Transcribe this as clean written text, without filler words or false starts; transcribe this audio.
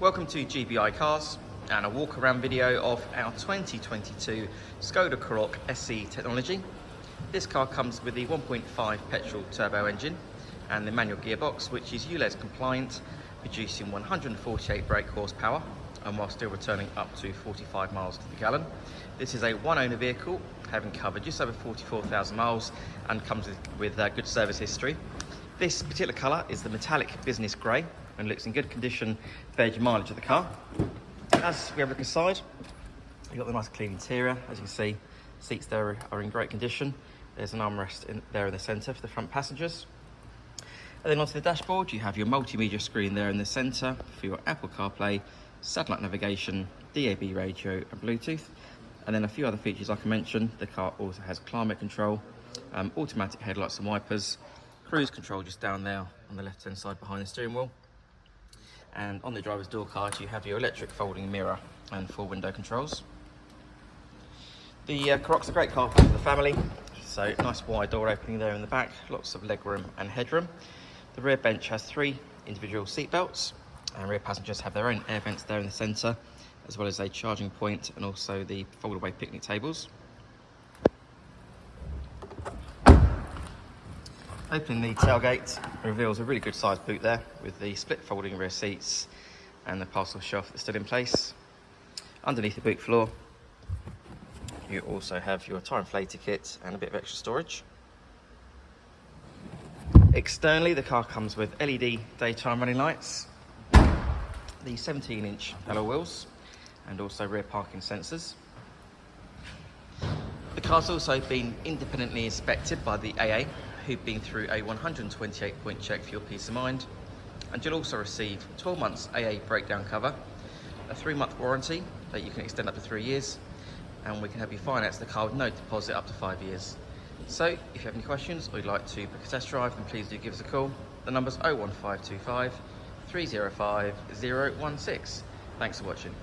Welcome to GBI Cars and a walk around video of our 2022 Skoda Karoq SE technology. This car comes with the 1.5 petrol turbo engine and the manual gearbox, which is Ulez compliant, producing 148 brake horsepower and while still returning up to 45 miles to the gallon. This is a one owner vehicle, having covered just over 44,000 miles and comes with good service history. This particular colour is the metallic business grey and looks in good condition compared to the mileage of the car. As we have a look inside, you've got the nice clean interior. As you can see, seats there are in great condition. There's an armrest there in the centre for the front passengers. And then onto the dashboard, you have your multimedia screen there in the centre for your Apple Carplay, satellite navigation, DAB radio and Bluetooth. And then a few other features like I mentioned. The car also has climate control, automatic headlights and wipers, cruise control just down there on the left hand side behind the steering wheel. And on the driver's door card you have your electric folding mirror and full window controls. The Karoq's a great car for the family, so nice wide door opening there in the back, lots of legroom and headroom. The rear bench has 3 individual seat belts and rear passengers have their own air vents there in the centre, as well as a charging point and also the fold-away picnic tables. Opening the tailgate reveals a really good sized boot there with the split folding rear seats and the parcel shelf that's still in place. Underneath the boot floor you also have your tyre inflator kit and a bit of extra storage. Externally the car comes with LED daytime running lights, the 17-inch alloy wheels and also rear parking sensors. The car's also been independently inspected by the AA, who've been through a 128-point check for your peace of mind, and you'll also receive 12 months AA breakdown cover, a 3-month warranty that you can extend up to 3 years, and we can help you finance the car with no deposit up to 5 years. So if you have any questions or you'd like to book a test drive, then please do give us a call. The number's 01525 305 016. Thanks for watching.